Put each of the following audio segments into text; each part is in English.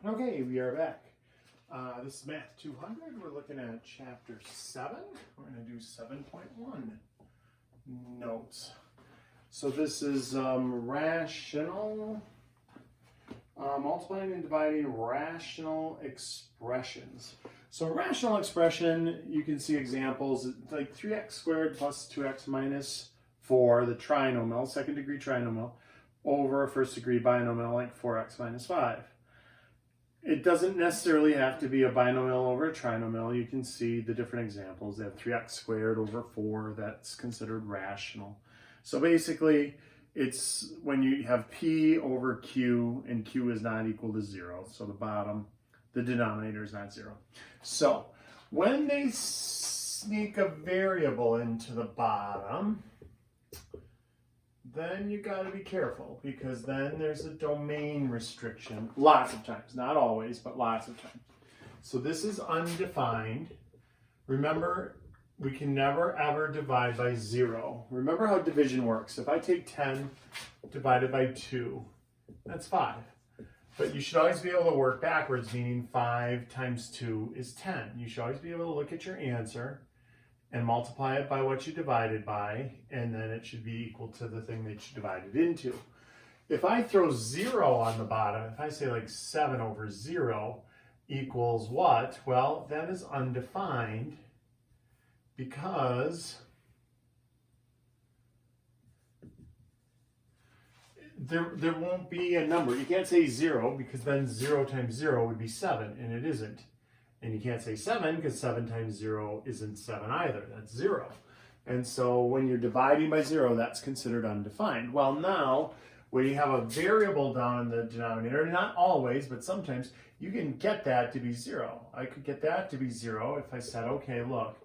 Okay, we are back. This is Math 200. We're looking at Chapter 7. We're going to do 7.1 notes. So this is rational, multiplying and dividing rational expressions. So rational expression, you can see examples like 3x squared plus 2x minus 4, the trinomial, second degree trinomial, over a first degree binomial like 4x minus 5. It doesn't necessarily have to be a binomial over a trinomial. You can see the different examples. They have 3x squared over 4. That's considered rational. So basically, it's when you have p over q, and q is not equal to 0. So the denominator is not 0. So when they sneak a variable into the bottom, then you got to be careful, because then there's a domain restriction lots of times, not always, but lots of times. So this is undefined. Remember, we can never ever divide by 0. Remember how division works. If I take 10 divided by 2, that's 5. But you should always be able to work backwards, meaning 5 times 2 is 10. You should always be able to look at your answer and multiply it by what you divided by, and then it should be equal to the thing that you divided into. If I throw 0 on the bottom, if I say like 7 over 0 equals what? Well, that is undefined, because there won't be a number. You can't say 0, because then 0 times 0 would be 7, and it isn't. And you can't say 7, because 7 times 0 isn't 7 either. That's 0. And so when you're dividing by 0, that's considered undefined. Well, now, when you have a variable down in the denominator, not always, but sometimes, you can get that to be 0. I could get that to be 0 if I said, okay, look,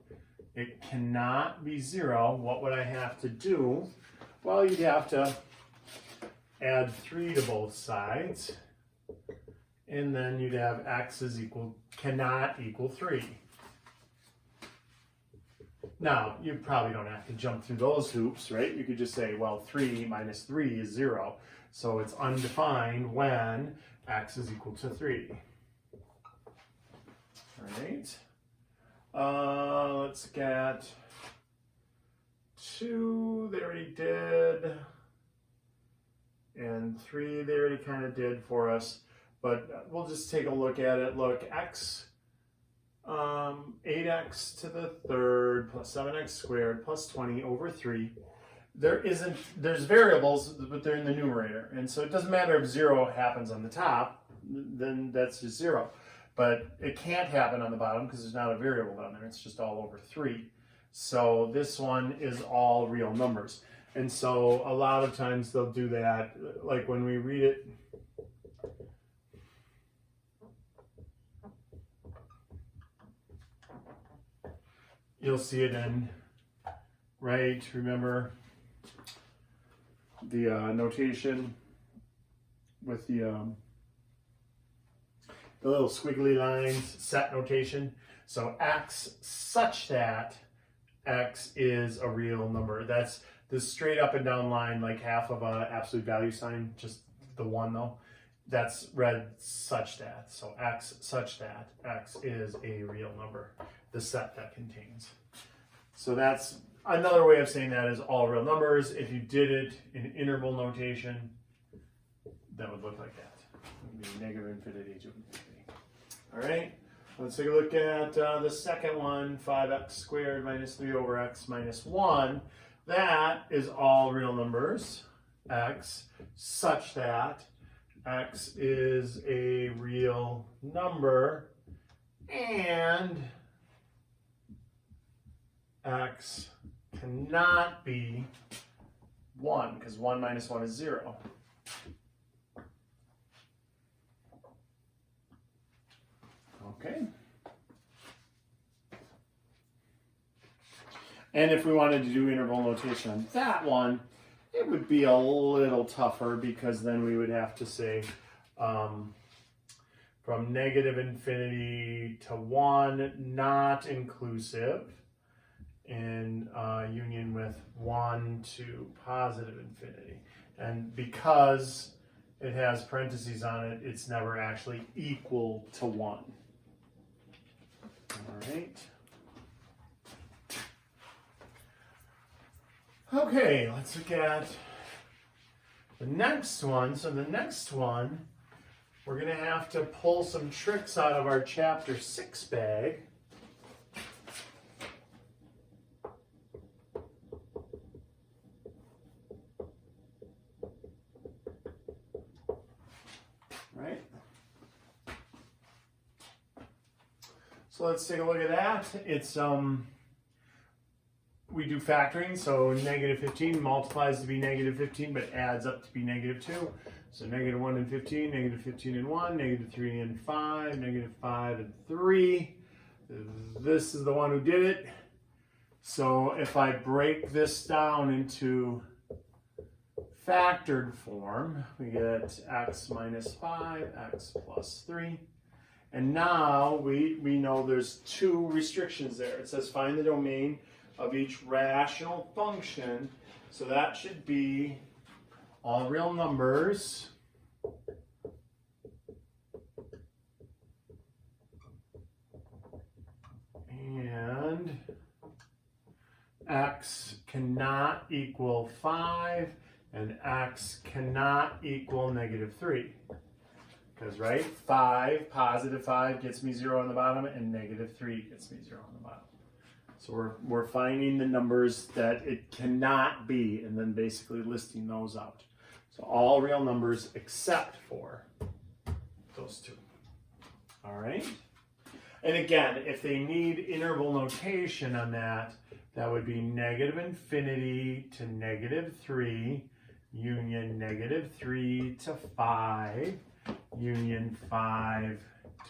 it cannot be 0. What would I have to do? Well, you'd have to add 3 to both sides. And then you'd have x is cannot equal 3. Now, you probably don't have to jump through those hoops, right? You could just say, well, 3 minus 3 is 0. So it's undefined when x is equal to 3. All right. Let's get 2, they already did. And 3, they already kind of did for us. But we'll just take a look at it. Look, x, 8x to the third plus 7x squared plus 20 over 3. There's variables, but they're in the numerator. And so it doesn't matter if 0 happens on the top, then that's just 0. But it can't happen on the bottom because there's not a variable down there. It's just all over 3. So this one is all real numbers. And so a lot of times they'll do that, like when we read it. You'll see it in, right? Remember the notation with the little squiggly lines, set notation. So x such that x is a real number. That's the straight up and down line, like half of an absolute value sign, just the one though. That's read such that. So x such that x is a real number, the set that contains. So that's another way of saying that is all real numbers. If you did it in interval notation, that would look like that. It would be negative infinity to infinity. All right, let's take a look at the second one, 5x squared minus 3 over x minus 1. That is all real numbers, x such that x is a real number, and x cannot be 1, because 1 minus 1 is 0. Okay. And if we wanted to do interval notation on that one, it would be a little tougher, because then we would have to say from negative infinity to 1, not inclusive, in union with 1 to positive infinity. And because it has parentheses on it, it's never actually equal to 1. All right. Okay, let's look at the next one. So the next one, we're going to have to pull some tricks out of our chapter 6 bag. Right? So let's take a look at that. It's we do factoring, so negative 15 multiplies to be negative 15, but adds up to be negative 2. So negative 1 and 15, negative 15 and 1, negative 3 and 5, negative 5 and 3. This is the one who did it. So if I break this down into factored form, we get x minus 5, x plus 3. And now we know there's 2 restrictions there. It says find the domain of each rational function. So that should be all real numbers and x cannot equal 5 and x cannot equal negative 3. Because, right, 5, positive 5 gets me 0 on the bottom, and negative 3 gets me 0 on the bottom. So we're finding the numbers that it cannot be, and then basically listing those out. So all real numbers except for those 2. All right? And again, if they need interval notation on that, that would be negative infinity to negative 3, union negative 3 to 5, union 5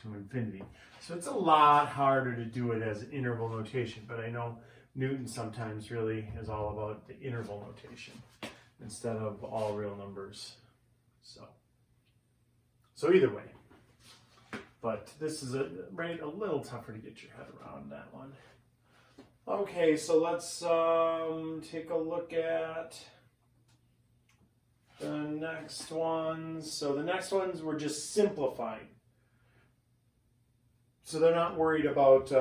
to infinity. So it's a lot harder to do it as interval notation, but I know Newton sometimes really is all about the interval notation instead of all real numbers. So either way, but this is a little tougher to get your head around that one. Okay, so let's take a look at the next ones. So the next ones we're just simplifying. So they're not worried about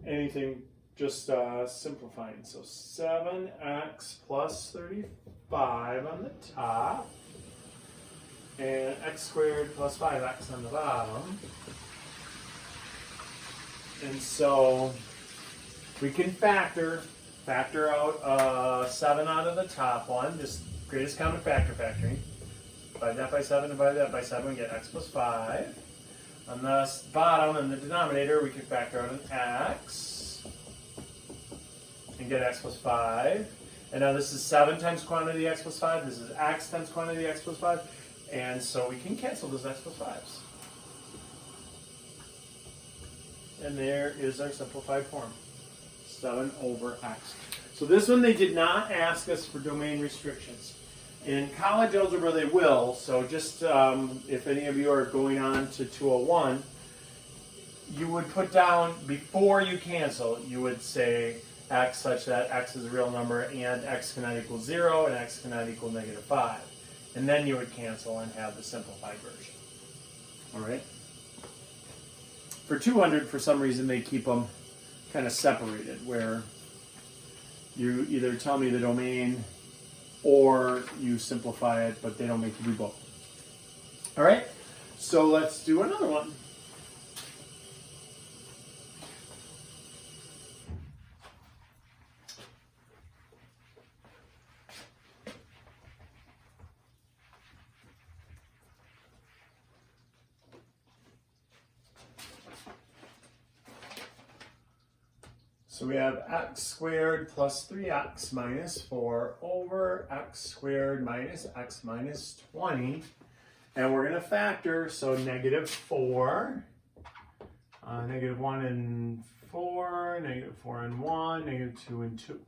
anything, just simplifying. So 7x plus 35 on the top, and x squared plus 5x on the bottom. And so we can factor out 7 out of the top one, just greatest common factor factoring. Divide that by 7, divide that by 7, we get x plus 5. On the bottom, in the denominator, we can factor out an x and get x plus 5. And now this is 7 times quantity x plus 5. This is x times quantity x plus 5. And so we can cancel those x plus 5s. And there is our simplified form, 7 over x. So this one they did not ask us for domain restrictions. In college algebra they will, so just if any of you are going on to 201, you would put down, before you cancel, you would say x such that x is a real number and x cannot equal 0 and x cannot equal negative 5. And then you would cancel and have the simplified version. All right? For 200, for some reason, they keep them kind of separated, where you either tell me the domain or you simplify it, but they don't make you do both. All right, so let's do another one. So we have x squared plus 3x minus 4 over x squared minus x minus 20. And we're going to factor, so negative 4, negative 1 and 4, negative 4 and 1, negative 2 and 2.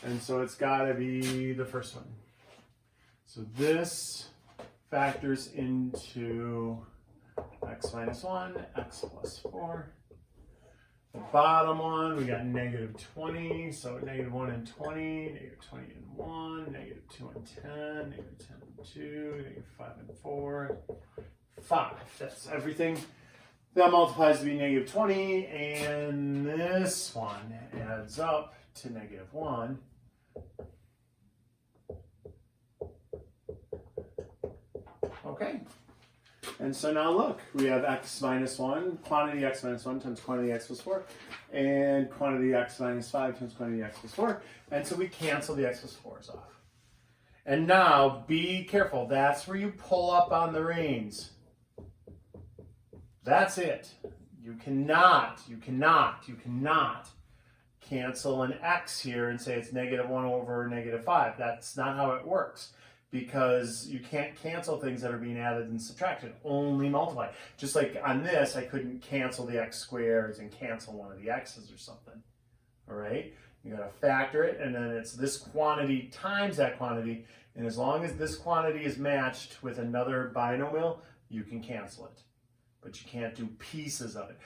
And so it's got to be the first one. So this factors into x minus 1, x plus 4. The bottom one, we got negative 20, so negative 1 and 20, negative 20 and 1, negative 2 and 10, negative 10 and 2, negative 5 and 4, 5. That's everything. That multiplies to be negative 20, and this one adds up to negative 1. Okay. And so now look, we have x minus 1, quantity x minus 1 times quantity x plus 4, and quantity x minus 5 times quantity x plus 4. And so we cancel the x plus 4s off. And now, be careful. That's where you pull up on the reins. That's it. You cannot cancel an x here and say it's negative 1 over negative 5. That's not how it works. Because you can't cancel things that are being added and subtracted, only multiply. Just like on this, I couldn't cancel the x squares and cancel one of the x's or something. All right? You gotta factor it, and then it's this quantity times that quantity, and as long as this quantity is matched with another binomial, you can cancel it. But you can't do pieces of it.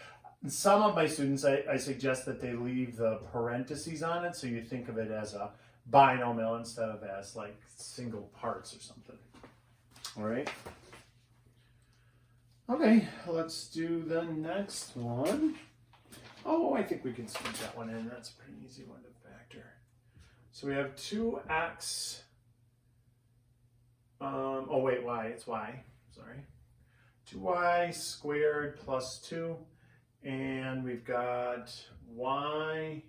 Some of my students, I suggest that they leave the parentheses on it, so you think of it as a binomial instead of as like single parts or something. All right. Okay, let's do the next one. Oh, I think we can squeeze that one in. That's a pretty easy one to factor. So we have 2x. Oh wait, y. It's y. Sorry. 2y squared plus 2, and we've got y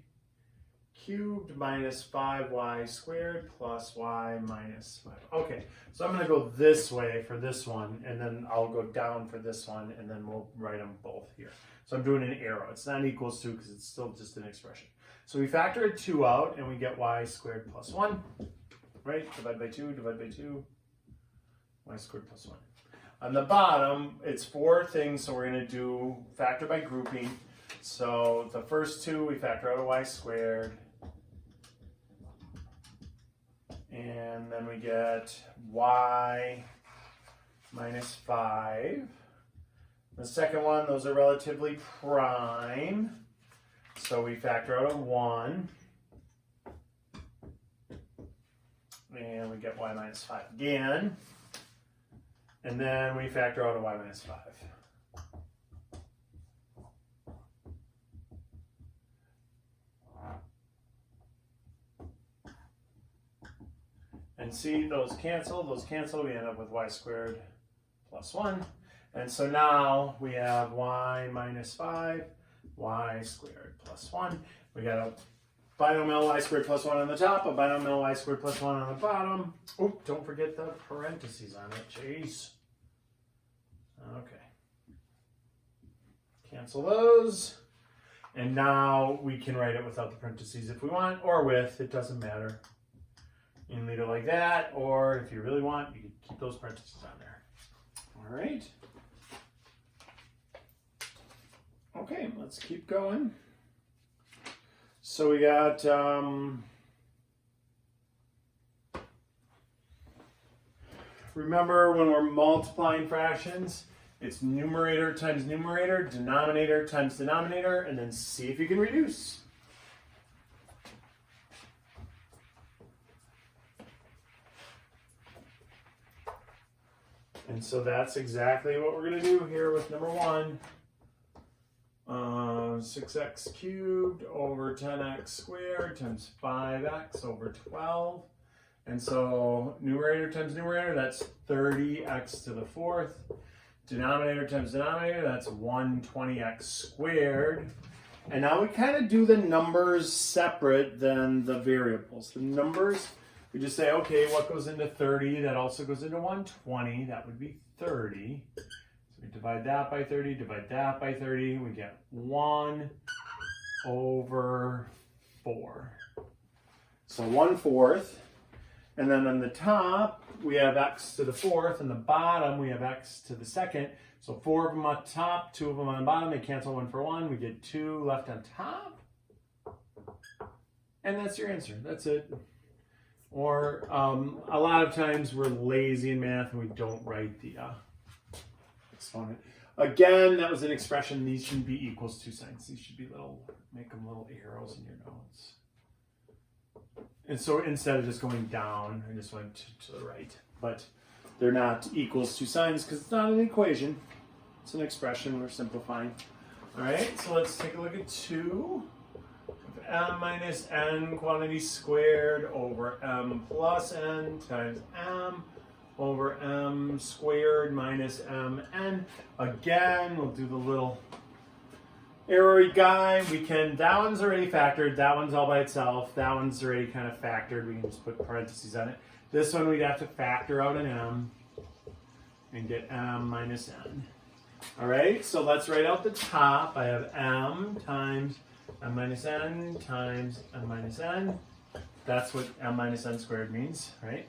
cubed minus 5y squared plus y minus 5. Okay, so I'm going to go this way for this one, and then I'll go down for this one, and then we'll write them both here. So I'm doing an arrow. It's not equals to because it's still just an expression. So we factor a 2 out, and we get y squared plus 1. Right? Divide by 2, divide by 2. Y squared plus 1. On the bottom, it's 4 things, so we're going to do factor by grouping. So the first 2, we factor out a y squared. And then we get y minus 5. The second one, those are relatively prime. So we factor out a 1. And we get y minus 5 again. And then we factor out a y minus 5. And see, those cancel, we end up with y squared plus 1. And so now we have y minus 5, y squared plus 1. We got a binomial y squared plus 1 on the top, a binomial y squared plus 1 on the bottom. Oh, don't forget the parentheses on it, jeez. Okay. Cancel those. And now we can write it without the parentheses if we want, or with, it doesn't matter. You can leave it like that, or if you really want, you can keep those parentheses on there. All right. Okay, let's keep going. So we got remember when we're multiplying fractions, it's numerator times numerator, denominator times denominator, and then see if you can reduce. And so that's exactly what we're going to do here with number 1. 6x cubed over 10x squared times 5x over 12. And so numerator times numerator, that's 30x to the 4th. Denominator times denominator, that's 120x squared. And now we kind of do the numbers separate than the variables. The numbers, we just say, okay, what goes into 30? That also goes into 120. That would be 30. So we divide that by 30, divide that by 30. We get 1 over 4. So 1/4. And then on the top, we have x to the 4th. And the bottom, we have x to the 2nd. So 4 of them on top, 2 of them on the bottom. They cancel 1 for 1. We get 2 left on top. And that's your answer. That's it. Or a lot of times we're lazy in math and we don't write the exponent. Again, that was an expression. These shouldn't be equals to signs. These should be little, make them little arrows in your notes. And so instead of just going down, I just went to the right. But they're not equals to signs because it's not an equation. It's an expression. We're simplifying. All right, so let's take a look at 2. M minus n quantity squared over m plus n times m over m squared minus mn. Again, we'll do the little arrowy guy. We can, that one's already factored. That one's all by itself. That one's already kind of factored. We can just put parentheses on it. This one we'd have to factor out an m and get m minus n. All right, so let's write out the top. I have m times m minus n times m minus n. That's what m minus n squared means, right?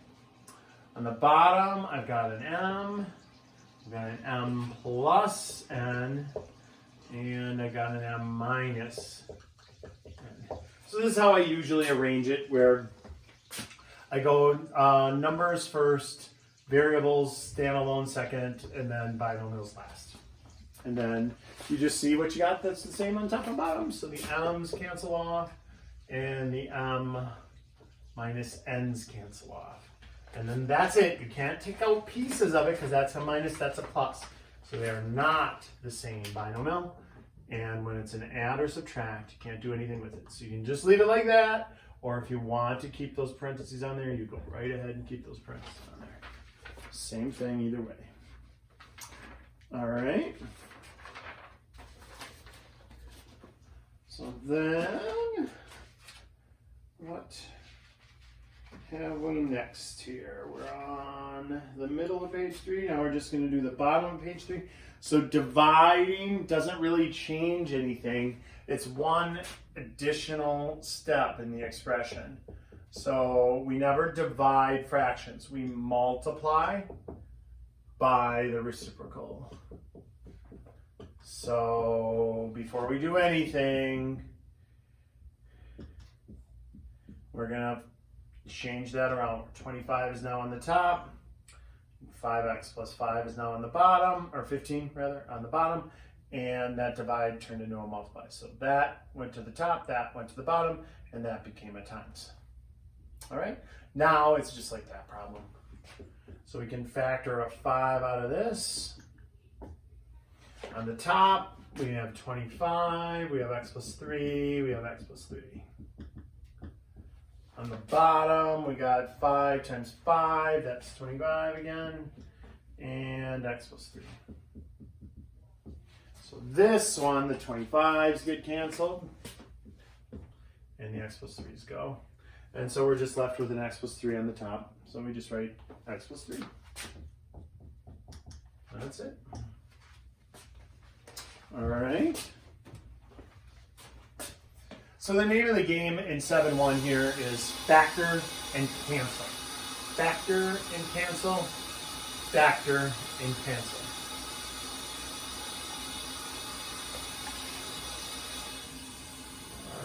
On the bottom, I've got an m, I've got an m plus n, and I got an m minus n. So this is how I usually arrange it, where I go numbers first, variables standalone second, and then binomials last. And then you just see what you got that's the same on top and bottom. So the m's cancel off, and the m minus n's cancel off. And then that's it. You can't take out pieces of it because that's a minus, that's a plus. So they are not the same binomial. And when it's an add or subtract, you can't do anything with it. So you can just leave it like that. Or if you want to keep those parentheses on there, you go right ahead and keep those parentheses on there. Same thing either way. All right. So then, what have we next here? We're on the middle of page 3. Now we're just going to do the bottom of page 3. So dividing doesn't really change anything. It's one additional step in the expression. So we never divide fractions. We multiply by the reciprocal. So before we do anything, we're going to change that around. 25 is now on the top. 5x plus 5 is now on the bottom, or 15 rather, on the bottom. And that divide turned into a multiply. So that went to the top, that went to the bottom, and that became a times. All right, now it's just like that problem. So we can factor a 5 out of this. On the top, we have 25, we have x plus 3, we have x plus 3. On the bottom, we got 5 times 5, that's 25 again, and x plus 3. So this one, the 25s get canceled, and the x plus 3s go. And so we're just left with an x plus 3 on the top. So we just write x plus 3. That's it. All right. So the name of the game in 7-1 here is factor and cancel. Factor and cancel. Factor and cancel.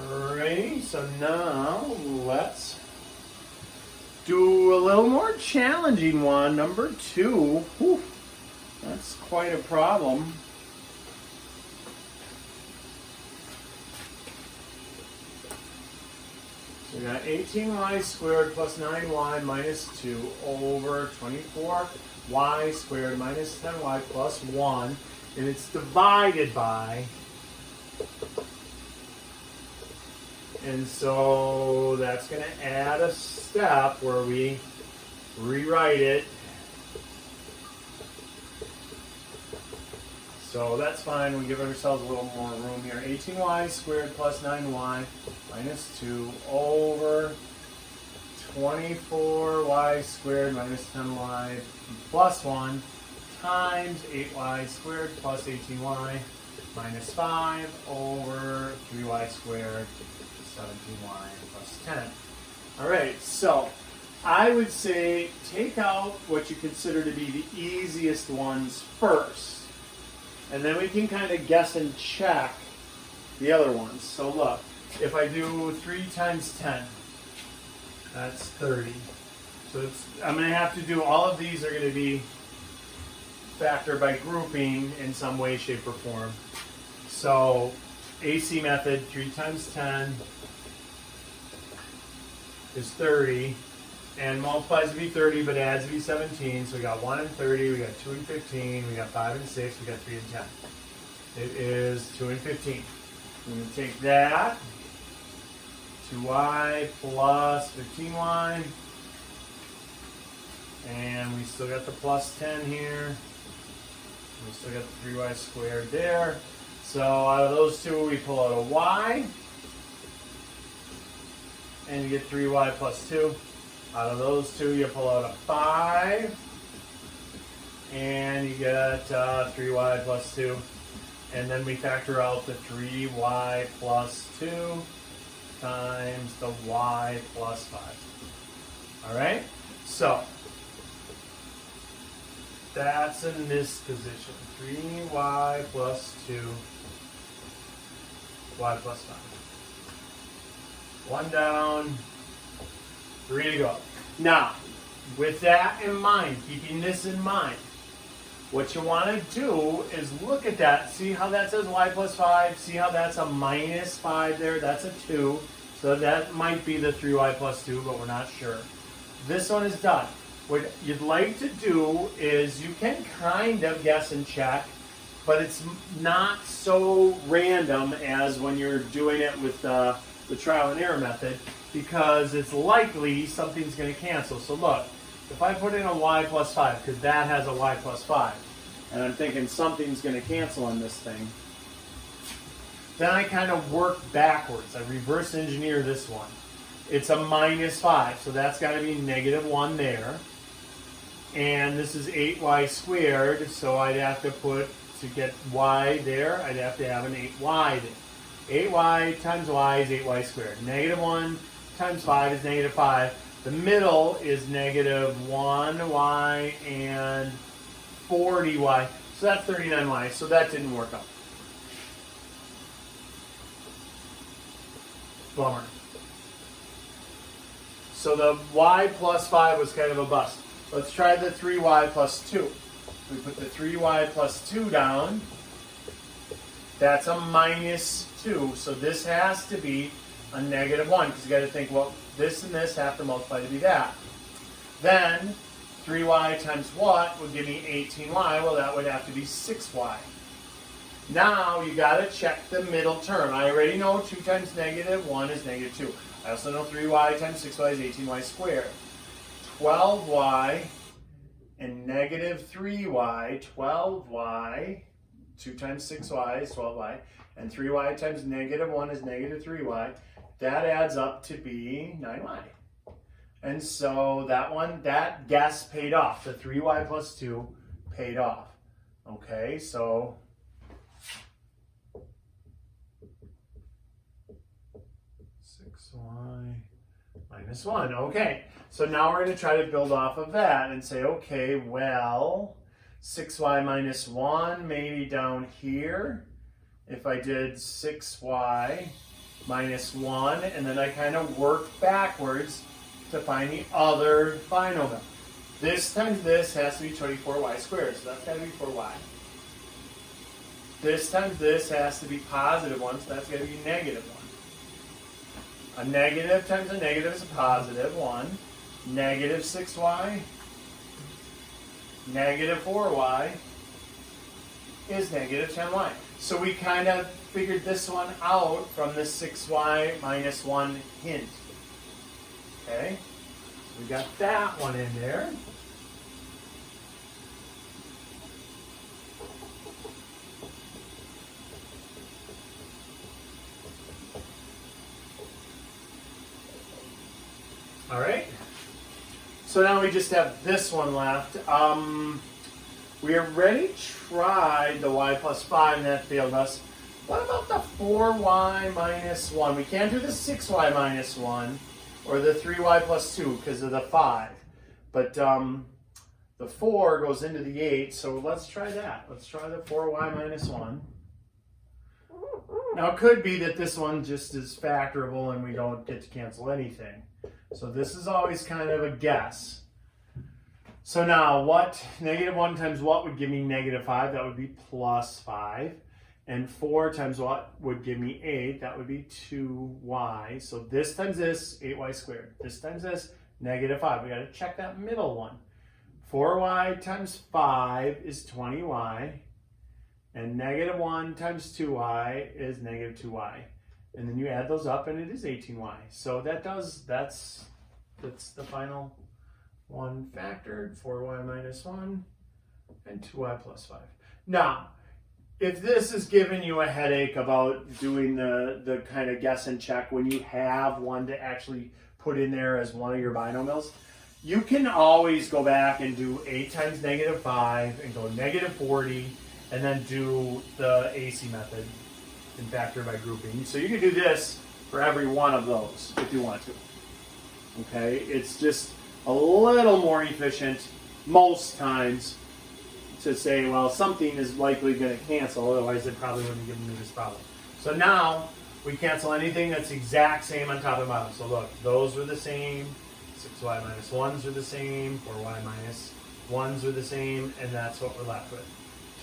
All right. So now let's do a little more challenging one. Number 2. Whew, that's quite a problem. So we got 18y squared plus 9y minus 2 over 24y squared minus 10y plus 1. And it's divided by. And so that's going to add a step where we rewrite it. So that's fine. We give ourselves a little more room here. 18y squared plus 9y minus 2 over 24y squared minus 10y plus 1 times 8y squared plus 18y minus 5 over 3y squared 17y plus 10. All right, so I would say take out what you consider to be the easiest ones first. And then we can kind of guess and check the other ones. So look, if I do 3 times 10, that's 30. So I'm going to have to do, all of these are going to be factor by grouping in some way, shape, or form. So AC method, 3 times 10 is 30, and multiplies to be 30, but adds to be 17. So we got 1 and 30, we got 2 and 15, we got 5 and 6, we got 3 and 10. It is 2 and 15. We're going to take that, 2y plus 15y, and we still got the plus 10 here. We still got the 3y squared there. So out of those two, we pull out a y, and you get 3y plus 2. Out of those two, you pull out a 5, and you get 3y plus 2. And then we factor out the 3y plus 2 times the y plus 5. All right? So that's in this position. 3y plus 2, y plus 5. 1 down, 3 to go. Now, with that in mind, keeping this in mind, what you want to do is look at that. See how that says y plus 5? See how that's a minus 5 there? That's a 2. So that might be the 3y plus 2, but we're not sure. This one is done. What you'd like to do is you can kind of guess and check, but it's not so random as when you're doing it with the trial and error method, because it's likely something's going to cancel. So look, if I put in a y plus 5, because that has a y plus 5, and I'm thinking something's going to cancel on this thing, then I kind of work backwards. I reverse engineer this one. It's a minus 5, so that's got to be negative 1 there. And this is 8y squared, so I'd have to put, to get y there, I'd have to have an 8y there. 8y times y is 8y squared. Negative 1 times 5 is negative 5. The middle is negative 1y and 40y. So that's 39y. So that didn't work out. Bummer. So the y plus 5 was kind of a bust. Let's try the 3y plus 2. We put the 3y plus 2 down. That's a minus 2. So this has to be a negative 1, because you got to think, well, this and this have to multiply to be that. Then 3y times what would give me 18y? Well, that would have to be 6y. Now you got to check the middle term. I already know 2 times negative 1 is negative 2. I also know 3y times 6y is 18y squared. 12y and negative 3y, 12y, 2 times 6y is 12y, and 3y times negative 1 is negative 3y. That adds up to be 9y. And so that guess paid off. The 3y plus 2 paid off. Okay, so y minus 1. Okay, so now we're going to try to build off of that and say, okay, well, 6y minus 1 maybe down here. If I did 6y minus 1, and then I kind of work backwards to find the other binomial. This times this has to be 24y squared, so that's got to be 4y. This times this has to be positive 1, so that's got to be negative 1. A negative times a negative is a positive 1. Negative 6y, negative 4y is negative 10y. So we kind of figured this one out from the 6y minus 1 hint. Okay, we got that one in there. All right, so now we just have this one left. We already tried the y plus 5 and that failed us. What about the 4y minus 1? We can't do the 6y minus 1 or the 3y plus 2 because of the 5. But the 4 goes into the 8, so let's try that. Let's try the 4y minus 1. Now it could be that this one just is factorable and we don't get to cancel anything. So this is always kind of a guess. So now what, negative 1 times what would give me negative 5? That would be plus 5. And 4 times what would give me 8? That would be 2y. So this times this, 8y squared. This times this, negative 5. We got to check that middle one. 4y times 5 is 20y. And negative 1 times 2y is negative 2y. And then you add those up and it is 18y. So that's the final one factored, 4y minus 1 and 2y plus 5. Now, if this is giving you a headache about doing the kind of guess and check when you have one to actually put in there as one of your binomials, you can always go back and do 8 times negative 5 and go negative 40 and then do the AC method and factor by grouping. So you can do this for every one of those if you want to. Okay, it's just a little more efficient most times to say, well, something is likely going to cancel, otherwise it probably wouldn't give me this problem. So now we cancel anything that's exact same on top and bottom. So look, those are the same, 6y minus 1s are the same, 4y minus 1s are the same, and that's what we're left with.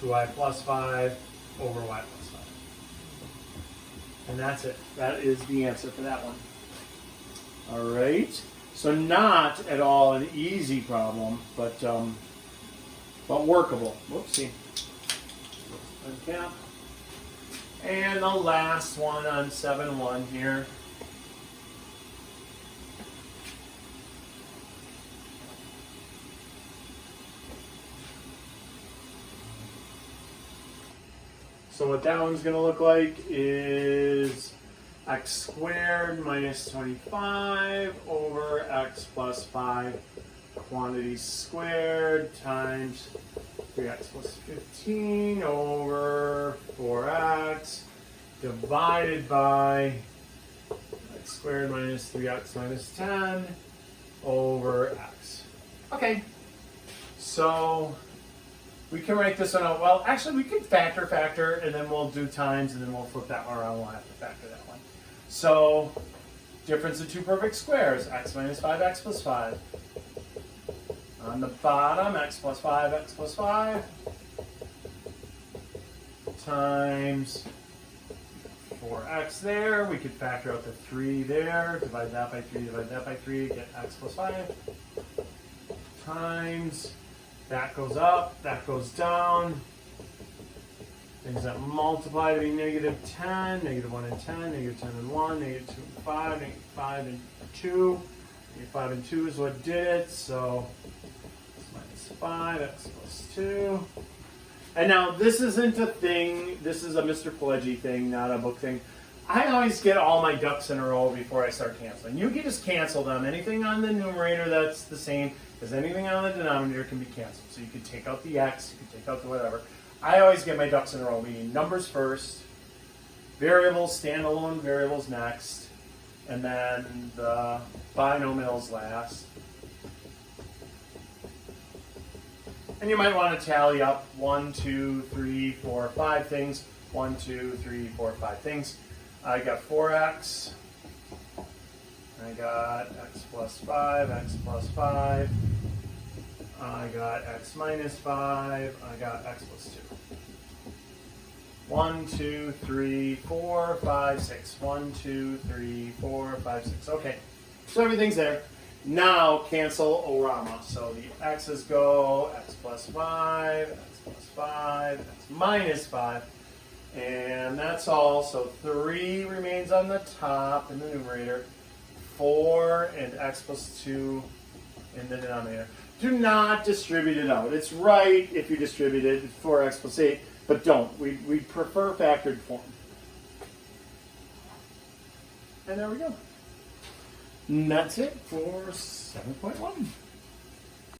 2y plus 5 over y plus 5. And that's it. That is the answer for that one. All right. So not at all an easy problem, but workable. Whoopsie. Uncap. And the last one on 7-1 here. So what that one's going to look like is x squared minus 25 over x plus 5 quantity squared times 3x plus 15 over 4x divided by x squared minus 3x minus 10 over x. Okay, so we can write this one out. Well, actually, we can factor, and then we'll do times, and then we'll flip that one around. We'll have to factor that one. So, difference of two perfect squares, x minus 5, x plus 5. On the bottom, x plus 5, x plus 5 times 4x there. We could factor out the 3 there, divide that by 3, divide that by 3, get x plus 5 times, that goes up, that goes down. Things that multiply to be negative 10, negative 1 and 10, negative 10 and 1, negative 2 and 5, negative 5 and 2. Negative 5 and 2 is what did it, so x minus 5, x plus 2. And now this isn't a thing, this is a Mr. Pileggi thing, not a book thing. I always get all my ducks in a row before I start canceling. You can just cancel them. Anything on the numerator that's the same as anything on the denominator can be canceled. So you can take out the x, you can take out the whatever. I always get my ducks in a row, meaning numbers first, variables, standalone variables next, and then the binomials last. And you might want to tally up 1, 2, 3, 4, 5 things. 1, 2, 3, 4, 5 things. I got 4x. I got x plus 5, x plus 5. I got x minus 5. I got x plus 2. 1, 2, 3, 4, 5, 6. 1, 2, 3, 4, 5, 6. Okay, so everything's there. Now cancel orama. So the x's go x plus 5, x plus 5, x minus 5. And that's all. So 3 remains on the top in the numerator. 4 and x plus 2 in the denominator. Do not distribute it out. It's right if you distribute it, 4x plus 8, but don't. We prefer factored form. And there we go. And that's it for 7.1.